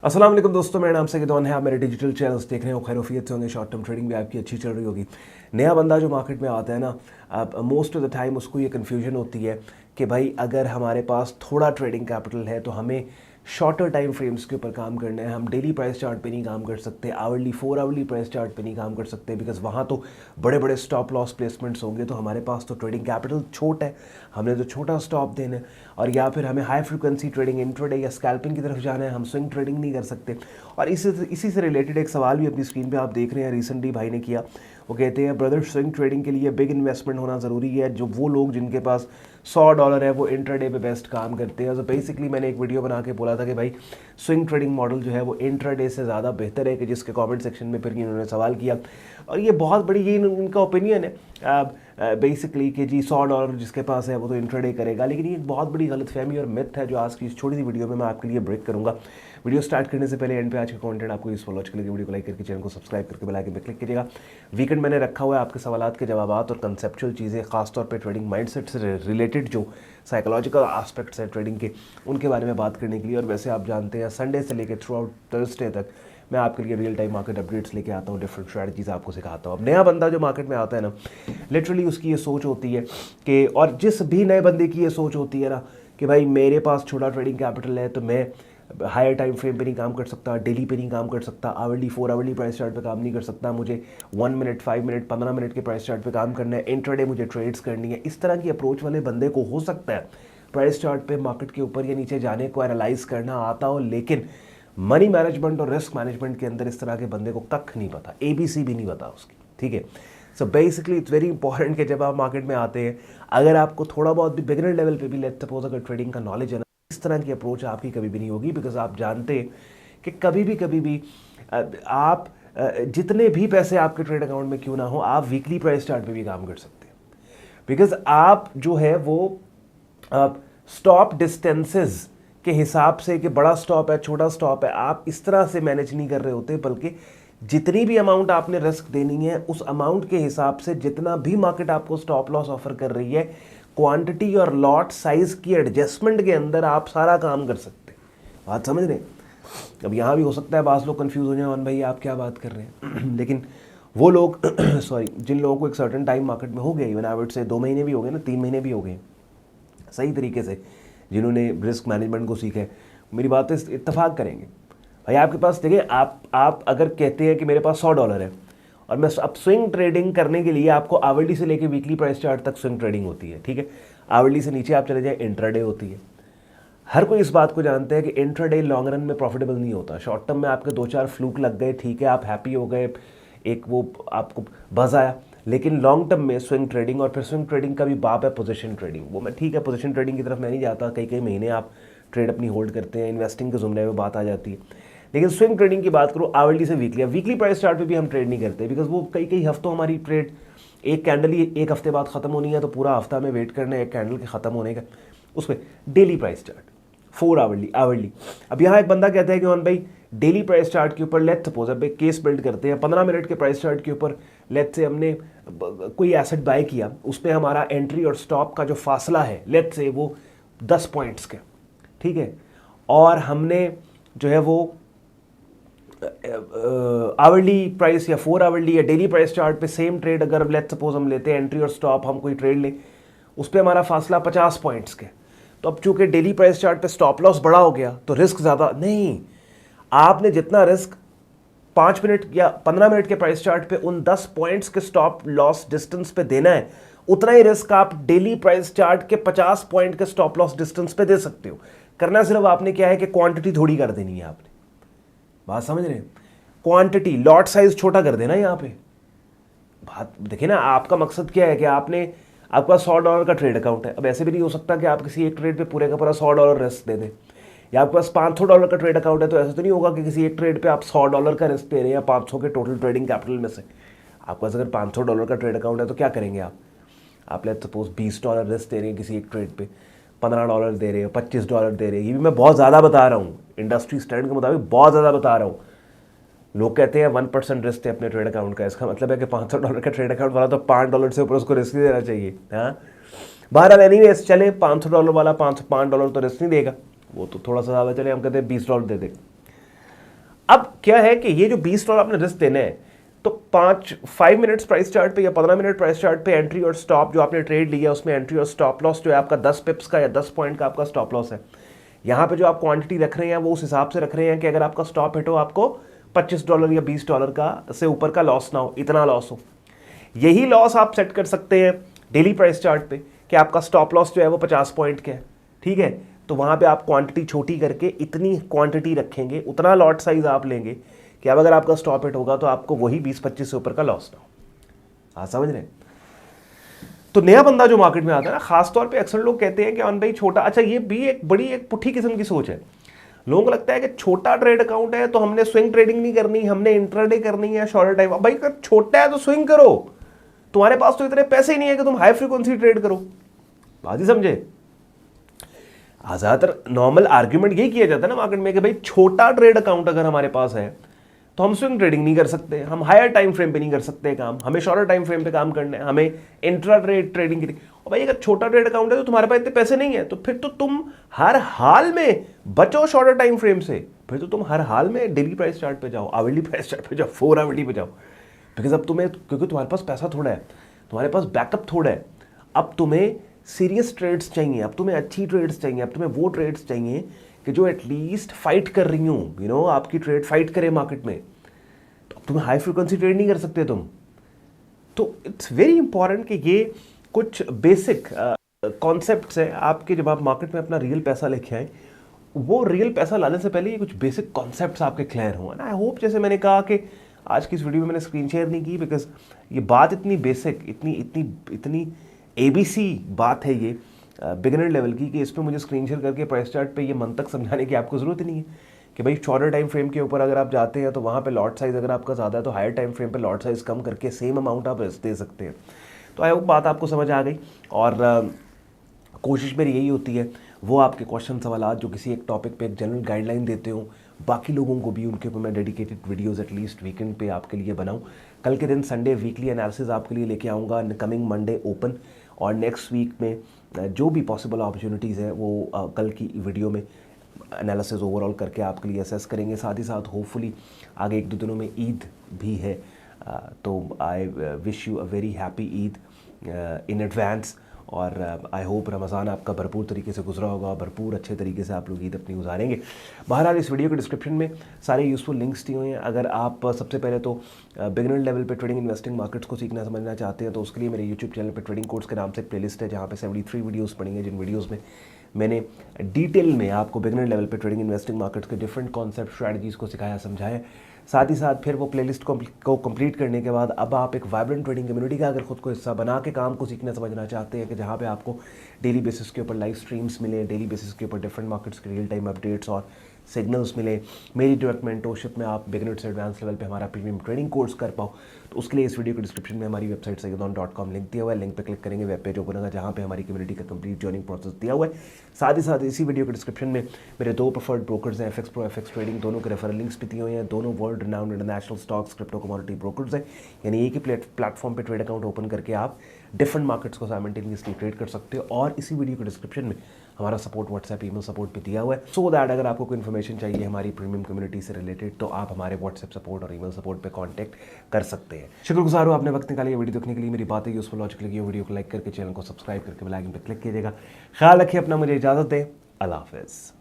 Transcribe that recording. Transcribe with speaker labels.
Speaker 1: अस्सलाम वालेकुम दोस्तों, मेरा नाम सैयदौन है। आप मेरे डिजिटल चैनल्स देख रहे हो, खैरोफियत से होंगे। शॉर्ट टर्म ट्रेडिंग भी आपकी अच्छी चल रही होगी। नया बंदा जो मार्केट में आता है ना, आप मोस्ट ऑफ द टाइम उसको ये कन्फ्यूजन होती है कि भाई अगर हमारे पास थोड़ा ट्रेडिंग कैपिटल है तो हमें शॉर्टर टाइम फ्रेम्स के ऊपर काम करना है। हम डेली प्राइस चार्ट पे नहीं काम कर सकते, आवरली 4 आवरली प्राइस चार्ट पे नहीं काम कर सकते, बिकॉज वहाँ तो बड़े बड़े स्टॉप लॉस प्लेसमेंट्स होंगे। तो हमारे पास तो ट्रेडिंग कैपिटल छोटा है, हमने तो छोटा स्टॉप देना है। और या फिर हमें हाई फ्रिक्वेंसी ट्रेडिंग, इंट्राडे या स्कैल्पिंग की तरफ जाना है, हम स्विंग ट्रेडिंग नहीं कर सकते। और इसी से रिलेटेड एक सवाल भी अपनी स्क्रीन पे आप देख रहे हैं, रिसेंटली भाई ने किया। वो कहते हैं ब्रदर, स्विंग ट्रेडिंग के लिए बिग इन्वेस्टमेंट होना ज़रूरी है। जो वो लोग जिनके पास $100 है वो इंट्राडे पे बेस्ट काम करते हैं। तो बेसिकली मैंने एक वीडियो बना के बोला था कि भाई स्विंग ट्रेडिंग मॉडल जो है वो इंट्राडे से ज़्यादा बेहतर है, कि जिसके कमेंट सेक्शन में फिर इन्होंने सवाल किया। और ये बहुत बड़ी, ये इनका ओपिनियन है बेसिकली कि जी $100 जिसके पास है वो तो इंट्राडे करेगा। लेकिन ये एक बहुत बड़ी गलतफहमी और मिथ है जो आज की इस छोटी सी वीडियो में मैं आपके लिए ब्रेक करूँगा। वीडियो स्टार्ट करने से पहले एंड पे आज का कंटेंट आपको यूजफुल हो, चलिए वीडियो को लाइक करके चैनल को सब्सक्राइब करके बेल आइकन पे क्लिक कीजिएगा। वीकेंड मैंने रखा हुआ है आपके सवालात के जवाबात और कंसेप्चुअल चीज़ें, खासतौर पे ट्रेडिंग माइंडसेट से रिलेटेड जो साइकोलॉजिकल एस्पेक्ट्स हैं ट्रेडिंग के, उनके बारे में बात करने के लिए। और वैसे आप जानते हैं संडे से लेकर थ्रू आउट थर्सडे तक मैं आपके लिए रियल टाइम मार्केट अपडेट्स लेके आता हूँ, डिफरेंट स्ट्रैटेजीज आपको सिखाता हूँ। अब नया बंदा जो मार्केट में आता है ना, लिटरली उसकी ये सोच होती है कि, और जिस भी नए बंदे की ये सोच होती है ना कि भाई मेरे पास छोटा ट्रेडिंग कैपिटल है तो मैं हायर टाइम फ्रेम पे नहीं काम कर सकता, डेली पे नहीं काम कर सकता, आवरली 4 आवरली प्राइस चार्ट पे काम नहीं कर सकता, मुझे 1 मिनट 5 मिनट 15 मिनट के प्राइस चार्ट पे काम करना है, इंट्राडे मुझे ट्रेड्स करनी है। इस तरह की अप्रोच वाले बंदे को हो सकता है प्राइस चार्ट पे मार्केट के ऊपर या नीचे जाने को एनालाइज करना आता हो, लेकिन मनी मैनेजमेंट और रिस्क मैनेजमेंट के अंदर इस तरह के बंदे को कख नहीं पता, ABC भी नहीं पता उसकी। ठीक है, so basically it's very important कि जब आप मार्केट में आते हैं, अगर आपको थोड़ा बहुत भी बिगिनर लेवल पे भी लेट्स सपोज अगर ट्रेडिंग का नॉलेज है ना, इस तरह की अप्रोच आपकी कभी भी नहीं होगी। बिकॉज आप जानते हैं कि कभी भी आप जितने भी पैसे आपके ट्रेड अकाउंट में क्यों ना हो, आप वीकली प्राइस चार्ट पे भी काम कर सकते हैं। बिकॉज आप जो है वो स्टॉप डिस्टेंसेस के हिसाब से कि बड़ा स्टॉप है छोटा स्टॉप है, आप इस तरह से मैनेज नहीं कर रहे होते, बल्कि जितनी भी अमाउंट आपने रिस्क देनी है उस अमाउंट के हिसाब से जितना भी मार्केट आपको स्टॉप लॉस ऑफर कर रही है, क्वांटिटी और लॉट साइज की एडजस्टमेंट के अंदर आप सारा काम कर सकते हैं। बात समझ रहे हैं? अब यहाँ भी हो सकता है बास लोग कंफ्यूज हो जाए, भाई आप क्या बात कर रहे हैं लेकिन वो लोग सॉरी, जिन लोगों को एक सर्टेन टाइम मार्केट में हो गया, इवन एवरेज से 2 महीने भी हो गए ना, 3 महीने भी हो गए सही तरीके से, जिन्होंने रिस्क मैनेजमेंट को सीखा है, मेरी बात से इत्तेफाक करेंगे। भाई आपके पास देखिए, आप अगर कहते हैं कि मेरे पास $100 है और मैं अब स्विंग ट्रेडिंग करने के लिए आपको आवरली से लेके वीकली प्राइस चार्ट तक स्विंग ट्रेडिंग होती है। ठीक है, आवरली से नीचे आप चले जाए, इंट्राडे होती है। हर कोई इस बात को जानते हैं कि इंट्राडे लॉन्ग रन में प्रॉफिटेबल नहीं होता। शॉर्ट टर्म में आपके 2-4 फ्लूक लग गए, ठीक है, आप हैप्पी हो गए, एक वो आपको बज़ आया, लेकिन लॉन्ग टर्म में स्विंग ट्रेडिंग, और फिर स्विंग ट्रेडिंग का भी बाप है पोजीशन ट्रेडिंग। वो मैं ठीक है, पोजीशन ट्रेडिंग की तरफ मैं नहीं जाता, कई महीने आप ट्रेड अपनी होल्ड करते हैं, इन्वेस्टिंग के जुमरे में बात आ जाती है। लेकिन स्विंग ट्रेडिंग की बात करो आवरली से वीकली, वीकली प्राइस चार्ट पे भी हम ट्रेड नहीं करते, बिकॉज वो कई हफ्तों हमारी ट्रेड, एक कैंडल ही एक हफ्ते बाद ख़त्म होनी है तो पूरा हफ्ता में वेट करना है एक कैंडल के ख़त्म होने का। उसमें डेली प्राइस चार्ट 4 आवरली। अब यहाँ एक बंदा कहता है कि वन भाई डेली प्राइस चार्ट के ऊपर लेट्स सपोज, अब एक केस बिल्ड करते हैं, 15 मिनट के प्राइस चार्ट के ऊपर लेट्स से हमने कोई एसेट बाय किया, उस पर हमारा एंट्री और स्टॉप का जो फासला है लेट्स से वो 10 पॉइंट्स का, ठीक है, और हमने जो है वो आवरली प्राइस या 4 आवरली या डेली प्राइस चार्ट पे सेम ट्रेड अगर लेट्स सपोज हम लेते हैं, एंट्री और स्टॉप हम कोई ट्रेड लें, उस पर हमारा फासला 50 पॉइंट्स के, तो अब चूंकि डेली प्राइस चार्ट पे स्टॉप लॉस बड़ा हो गया तो रिस्क ज़्यादा नहीं। आपने जितना रिस्क 5 मिनट या 15 मिनट के प्राइस चार्ट पे उन 10 पॉइंट्स के स्टॉप लॉस डिस्टेंस पे देना है, उतना ही रिस्क आप डेली प्राइस चार्ट के 50 पॉइंट के स्टॉप लॉस डिस्टेंस पे दे सकते हो। करना सिर्फ आपने क्या है कि क्वांटिटी थोड़ी कर देनी है आपने। बात समझ रहे हैं? क्वांटिटी, लॉट साइज छोटा कर देना यहाँ पे। बात देखिए ना, आपका मकसद क्या है कि आपके पास $100 का ट्रेड अकाउंट है। अब ऐसे भी नहीं हो सकता कि आप किसी एक ट्रेड पे पूरे का पूरा $100 रिस्क दे दें, या आपके पास $500 का ट्रेड अकाउंट है तो ऐसा तो नहीं होगा कि किसी एक ट्रेड पे आप $100 का रिस्क दे रहे हैं, या 500 के टोटल ट्रेडिंग कैपिटल में से। आपके पास अगर $500 का ट्रेड अकाउंट है तो क्या करेंगे आप लेट्स सपोज $20 रिस्क दे रहे हैं किसी एक ट्रेड पे, $15 दे रहे हैं, $25 दे रहे हैं। ये भी मैं बहुत ज़्यादा बता रहा हूँ, इंडस्ट्री स्टैंडर्ड के मुताबिक बहुत ज़्यादा बता रहा हूँ। लोग कहते हैं 1% रिस्क है अपने ट्रेड अकाउंट का, इसका मतलब है कि $500 का ट्रेड अकाउंट वाला तो $5 से ऊपर उसको रिस्क नहीं देना चाहिए। हाँ, बहरहाल एनीवेज चले, $500 वाला $5 तो रिस्क नहीं देगा, वो तो थोड़ा सा ज़्यादा चले, हम कहते हैं $20 दे दे। अब क्या है कि ये जो $20 आपने रिस्क देना है, तो 5 मिनट्स प्राइस चार्ट पे या 15 मिनट प्राइस चार्ट पे एंट्री और स्टॉप जो आपने ट्रेड लिया उसमें एंट्री और स्टॉप लॉस जो है आपका 10 पिप्स का या 10 पॉइंट का आपका स्टॉप लॉस है। यहाँ पे जो आप क्वांटिटी रख रहे हैं वो उस हिसाब से रख रहे हैं कि अगर आपका स्टॉप हिट हो आपको $25 या $20 का से ऊपर का लॉस ना हो, इतना लॉस हो। यही लॉस आप सेट कर सकते हैं डेली प्राइस चार्ट पे कि आपका स्टॉप लॉस जो है वो 50 पॉइंट का है, ठीक है। तो वहाँ पे आप क्वांटिटी छोटी करके इतनी क्वांटिटी रखेंगे, उतना लॉट साइज आप लेंगे कि अब अगर आपका स्टॉप हिट होगा तो आपको वही 20-25 से ऊपर का लॉस ना हो। आप समझ रहे हैं? तो नया बंदा जो मार्केट में आता है ना, खासतौर पे अक्सर लोग कहते हैं कि अन भाई छोटा, अच्छा ये भी एक बड़ी एक पुट्ठी किस्म की सोच है। लोगों को लगता है कि छोटा ट्रेड अकाउंट है तो हमने स्विंग ट्रेडिंग नहीं करनी, हमने इंट्राडे करनी है शॉर्ट टाइम। भाई अगर छोटा है तो स्विंग करो, तुम्हारे पास तो इतने पैसे ही नहीं है कि तुम हाई फ्रीक्वेंसी ट्रेड करो। बात ही समझे? ज्यादातर नॉर्मल आर्ग्यूमेंट यही किया जाता है ना मार्केट में कि भाई छोटा ट्रेड अकाउंट अगर हमारे पास है तो हम स्विंग ट्रेडिंग नहीं कर सकते, हम हायर टाइम फ्रेम पे नहीं कर सकते काम, हमें शॉर्टर टाइम फ्रेम पे काम करना है, हमें इंट्रा ट्रेड ट्रेडिंग की। और भाई अगर छोटा ट्रेड अकाउंट है तो तुम्हारे पास इतने पैसे नहीं है, तो फिर तो तुम हर हाल में बचो शॉर्टर टाइम फ्रेम से, फिर तो तुम हर हाल में डेली प्राइस चार्ट पे जाओ, आवरली प्राइस चार्ट पे जाओ, 4 आवरली पे जाओ। बिकॉज अब तुम्हें, क्योंकि तुम्हारे पास पैसा थोड़ा है, तुम्हारे पास बैकअप थोड़ा है, अब तुम्हें सीरियस ट्रेड्स चाहिए, अब तुम्हें अच्छी ट्रेड्स चाहिए, अब तुम्हें वो ट्रेड्स चाहिए कि जो एटलीस्ट फाइट कर रही हूँ, आपकी ट्रेड फाइट करे मार्केट में। तो अब तुम्हें हाई फ्रीक्वेंसी ट्रेड नहीं कर सकते तुम। तो इट्स वेरी इंपॉर्टेंट कि ये कुछ बेसिक कॉन्सेप्ट्स हैं आपके, जब आप मार्केट में अपना रियल पैसा लेके आए, वो रियल पैसा लाने से पहले ये कुछ बेसिक कॉन्सेप्ट्स आपके क्लियर हों। एंड आई होप, जैसे मैंने कहा कि आज की इस वीडियो में मैंने स्क्रीन शेयर नहीं की बिकॉज ये बात इतनी बेसिक, इतनी ABC बात है ये बिगिनर लेवल की, कि इस पर मुझे स्क्रीन शेयर करके प्राइस चार्ट पे ये मंतक समझाने की आपको ज़रूरत ही नहीं है कि भाई शॉर्टर टाइम फ्रेम के ऊपर अगर आप जाते हैं तो वहाँ पे लॉट साइज अगर आपका ज़्यादा है तो हायर टाइम फ्रेम पे लॉट साइज कम करके सेम अमाउंट आप दे सकते हैं। तो आई होप बात आपको समझ आ गई, और कोशिश मेरी यही होती है वो आपके क्वेश्चन सवाल जो किसी एक टॉपिक पे एक जनरल गाइडलाइन देते हो, बाकी लोगों को भी उनके ऊपर मैं डेडिकेटेड वीडियोस एटलीस्ट वीकेंड पे आपके लिए बनाऊं। कल के दिन संडे वीकली एनालिसिस आपके लिए लेके आऊँगा, कमिंग मंडे ओपन, और नेक्स्ट वीक में जो भी पॉसिबल अपॉर्चुनिटीज़ है वो कल की वीडियो में एनालिसिस ओवरऑल करके आपके लिए असेस करेंगे। साथ ही साथ होपफुली आगे 1-2 दिनों में ईद भी है, तो I wish you a very happy Eid in advance, और आई होप रमज़ान आपका भरपूर तरीके से गुजरा होगा, भरपूर अच्छे तरीके से आप लोग ईद अपनी गुजारेंगे। बहरहाल इस वीडियो के डिस्क्रिप्शन में सारे यूज़फुल लिंक्स दिए हुए हैं। अगर आप सबसे पहले तो बिगिनर लेवल पे ट्रेडिंग इन्वेस्टिंग मार्केट्स को सीखना समझना चाहते हैं तो उसके लिए मेरे यूट्यूब चैनल पे ट्रेडिंग कोर्स के नाम से एक प्लेलिस्ट है जहाँ पे 73 वीडियोज़ पड़ी हैं, जिन वीडियोज़ में मैंने डिटेल में आपको बिगिनर लेवल पे ट्रेडिंग इन्वेस्टिंग मार्केट्स के डिफरेंट कॉन्सेप्ट स्ट्रैटेजीज़ को सिखाया समझाया। साथ ही साथ फिर वो प्लेलिस्ट को कंप्लीट करने के बाद अब आप एक वाइब्रेंट ट्रेडिंग कम्युनिटी का अगर खुद को हिस्सा बना के काम को सीखना समझना चाहते हैं कि जहाँ पे आपको डेली बेसिस के ऊपर लाइव स्ट्रीम्स मिले, डेली बेसिस के ऊपर डिफरेंट मार्केट्स के रियल टाइम अपडेट्स और सिग्नल्स मिले, मेरी डायरेक्ट मेंटरशिप में आप बिगिनर से एडवांस लेवल पे हमारा प्रीमियम ट्रेडिंग कोर्स कर पाओ, तो उसके लिए इस वीडियो के डिस्क्रिप्शन में हमारी वेबसाइट sayyidon.com लिंक दिया हुआ है। लिंक पे क्लिक करेंगे, वेब पेज ओपन होगा जहाँ पे हमारी कम्युनिटी का कंप्लीट जॉइनिंग प्रोसेस दिया हुआ है। साथ ही साथ इसी वीडियो के डिस्क्रिप्शन में मेरे 2 प्रेफर्ड ब्रोकर्स हैं, FX Pro, FX ट्रेडिंग, दोनों के रेफरल लिंक्स भी दिए हुए हैं। दोनों world renowned international stocks crypto commodity brokers हैं, यानी एक ही प्लेटफॉर्म पे ट्रेड अकाउंट ओपन करके आप डिफरेंट मार्केट्स को साइमल्टेनियसली ट्रेड कर सकते हो। और इसी वीडियो के डिस्क्रिप्शन में हमारा सपोर्ट व्हाट्सएप ईमेल सपोर्ट भी दिया हुआ है, सो दैट अगर आपको कोई इन्फॉर्मेशन चाहिए हमारी प्रीमियम कम्युनिटी से रिलेटेड तो आप हमारे व्हाट्सएप सपोर्ट और ईमेल सपोर्ट पे कांटेक्ट कर सकते हैं। शुक्रगुजार हूँ आपने वक्त निकाली वीडियो देखने के लिए। मेरी बातें यूजफुल लॉजिक लगी, वीडियो को लाइक करके चैनल को सब्सक्राइब करके बेल आइकन पर क्लिक कीजिएगा। ख्याल रखिए अपना, मुझे इजाजत दें, अल्लाह हाफिज़।